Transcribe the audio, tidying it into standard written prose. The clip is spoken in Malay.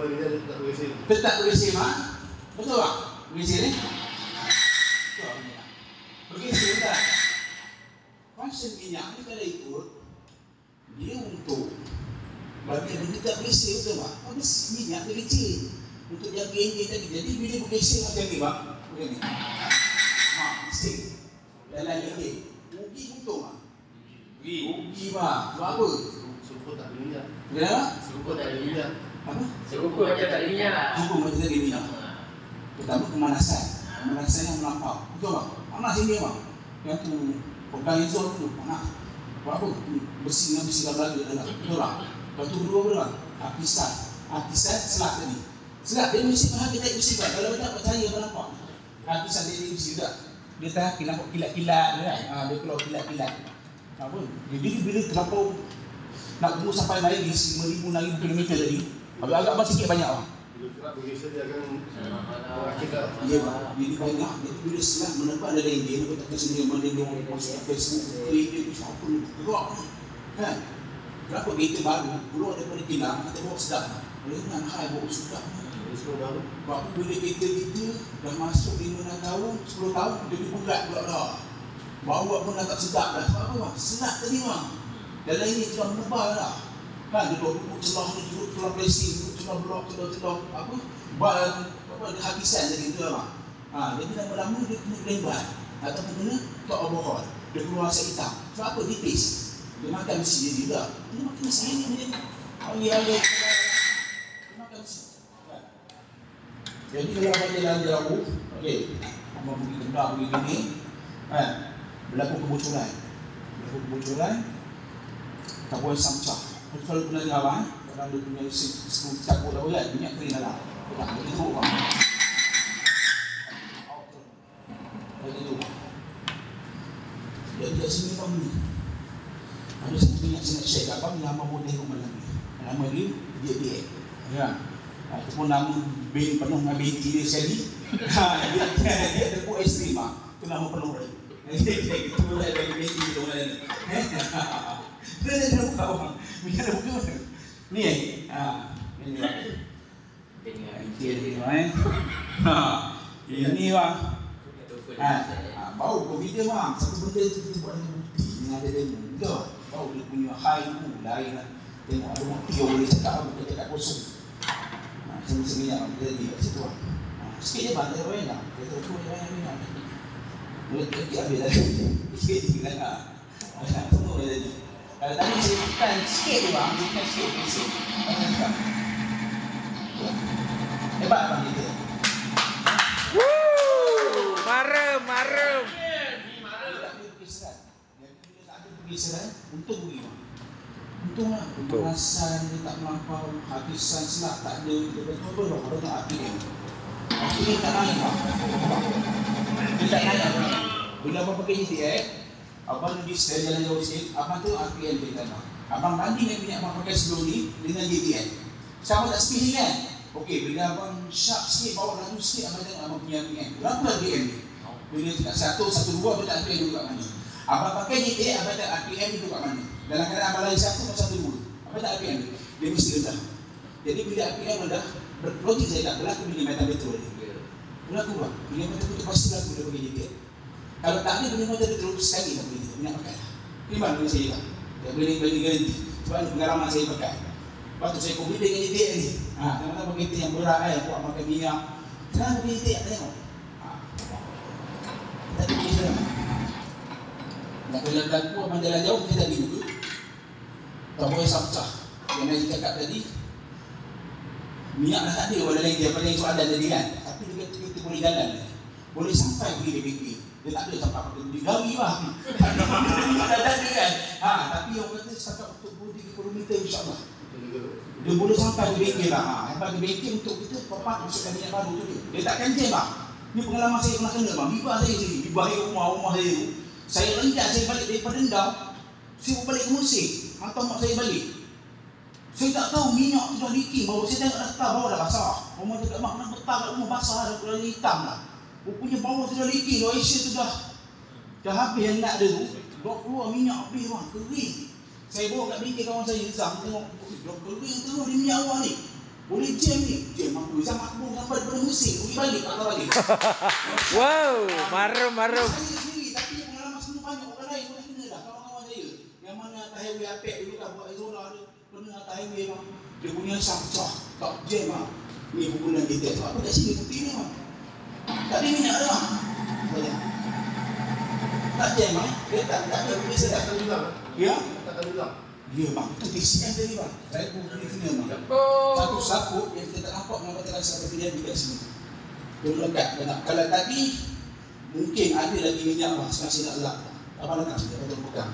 mana dia tak WC. Tetap WC mak. Betul tak? WC ni? Betul ni. Begitu tak? Konsep minyak ni kalau ikut dia untuk bagi dia tak WC betul tak? Habis minyak dia kecil untuk jaga enjin tadi. Jadi bila bergeser macam ni bang, macam ni. Mesin dalam enjin. Rugi betul tak? Rugi bang. Sebab apa? Seruput tak ada minyak. Kenapa? Seruput tak ada minyak. Apa? Seruput macam tak ada minyak. Cukup macam tadi minyak. Pertama pemanasan. Pemanasan yang melampau. Betul tak? Panas ini bang. Yang tu Pengkaizol tu panas. Apa? Besi dengan besi dalam dalam. Betul tak? Lepas tu kedua berapa? Apisan. Apisan selat tadi. Selat dia mesti faham kita mesti buat. Kalau tak percaya melampau. Apisan dia mesti juga. Dia tak nampak kilat-kilat kan. Dia keluar kilat-kilat. Apa? Jadi bila terlampau nak tunggu sampai naik di 5,000 kilometer tadi. Agak-agak masih sikit banyak bang. Bila kerap bergeser dia akan mengakibat. Ya bang, jadi banyak. Jadi bila selat menebak dari enjin, aku tak kasi dia mana dia masuk Facebook, dia siapa ni, gerak ni. Kan? Kenapa kereta baru, keluar daripada kilang, kita bawa sedap. Boleh nak hai bawa sedap ni. Semua baru. Sebab bila kereta kita dah masuk 5-6 tahun, 10 tahun, dia lebih berat pula dah. Bawa pun dah tak sedap dah. Sebab apa bang? Selat tadi bang. Dalam ini sudah menebal dah. Kan, dia duduk celah ni, duduk celah placing, duduk celah blok, celah apa, bal, apa, dia habisan tadi tu lah. Jadi lama-lama dia kena lembat ataupun kena tok overhaul. Dia keluar asap hitam. Sebab apa? Dia taste. Dia makan mesti dia juga. Dia makan mesti ni macam ni. Dia makan mesti. Jadi kalau baca dalam jauh, okey, mau pergi tembak pergi gini, berlaku kebocoran. Tak boleh samcah. Kalau pernah jalan, kalau dia punya sepuluh campur dah kan, minyak kering dalam. Tak boleh itu bang. Begitu. Jadi kat sini bang ni. Ada satu minyak saya nak share kat bang, nama boleh rumah lagi. Nama dia. Ya. Ataupun nama bin penuh dengan binti dia sekali. Dia tepuk ekstrim bang. Itu nama penuh dia. Itu dah bagi binti dia rumah lagi. Dia dah buka bang. Minyak dah buka bang. Ni ini bang. Ini ini bang. Bau kopi dia bang. Satu benda tu kita buat dengan bukti. Dengan ada demo. Enggak. Bau dia punya high tu lain lah. Tengok ada bukti yang boleh cakap. Bukan cakap kosong. Semua minyak kita jadi kat situ lah. Sikit je bang. Dia banyak. Dia tahu banyak minyak. Boleh pergi habis dah. Sikit je lah. Semua dah jadi. Kalau tadi saya tekan sikit tu bang. Tekan sikit. Hebat bang kita. Marem. Pergeseran, untung bagi bang. Untung lah. Pemanasan dia tak melampau, habisan selat tak ada. Dia betul-betul bang. Ada tak APM. APM tak naik bang. Dia tak naik bang. Bila abang pakai JTX, abang pergi jalan jauh sikit, abang tu APM dia tak bang. Abang banding dengan minyak abang pakai sebelum ni dengan JTX. Sama tak speed kan? Okey, bila abang sharp sikit, bawa lagu sikit, abang tengok abang punya APM. Berapa APM ni? Bila tak 1, 1, 2, abang tak APM dulu kat mana? Abang pakai JTX, abang tak APM dulu kat mana? Dalam keadaan abang lagi 1 atau 1, 2, abang tak APM ni? Dia mesti rendah. Jadi bila APM rendah, logik saya tak berlaku bila metal betul ni. Berlaku bang. Bila metal betul pasti berlaku dia pakai JTX. Kalau tak ada bila metal betul, sekali tak boleh dia pakai lah. Ini bang dengan saya tak? Dia boleh bagi garanti. Sebab pengalaman saya pakai. Lepas tu saya kombin dengan JTX ni. Teman-teman pakai JTX yang berat buat makan minyak. Kenapa pakai JTX? Tengok. Tak ada kisah. Nak bila berlaku abang jalan jauh, kita tak pergi dulu. Tak boleh samcah. Yang Najib cakap tadi, minyak dah tak ada pada lain dia, pada yang soalan tadi kan. Tapi dia kata kita boleh jalan. Boleh sampai pergi DPP. Dia tak ada sampai pergi digari bang. Minyak dah ada kan. Tapi yang kata sampai untuk 3 km insyaAllah. Dia boleh sampai ke bengkel lah. Sampai ke bengkel untuk kita papak masukkan minyak baru tu dia. Dia takkan je bang. Ini pengalaman saya pernah kena bang. Bibah saya sendiri. Bibah rumah saya tu. Saya rendah, saya balik daripada Endau. Saya balik ke Mesir. Hantar mak saya balik. Saya tak tahu minyak tu dah leaking. Bawa saya tengok daftar bawah dah basah. Rumah cakap mak nak betah kat rumah basah dah. Kulanya hitam lah. Rupanya bawah tu dah leaking. Asia tu dah habis yang nak dia tu. Bawa keluar minyak habis bang. Kering. Saya bawa kat bengkel kawan saya. Zam tengok. Dah kering terus di minyak awal ni. Boleh jam ni. Jam aku. Zaman aku gambar daripada musim. Pergi balik. Tak balik. Wow, marum. Saya sendiri. Tapi pengalaman semua banyak. Orang lain pun kena dah. Kawan-kawan saya. Yang mana atas highway Apek dulu kan. Buat Arizona ada. Pernah atas highway bang. Dia punya sah pecah. Tak jam bang. Ni pukulan kita. Sebab apa kat sini putih ni bang. Tak ada minyak dah bang. Tak jam bang. Dia tak ada. Biasa tak. Tak bilang. Ya? Tak bilang. Ya bang, itu TCM tadi bang. Saya pun kena bang. Satu sakut yang kita tak nampak mengapa terasa kepilihan di kat sini. Dia melekat. Kalau tadi mungkin ada lagi minyak bang, masih nak lap. Apa nak kita betul pegang.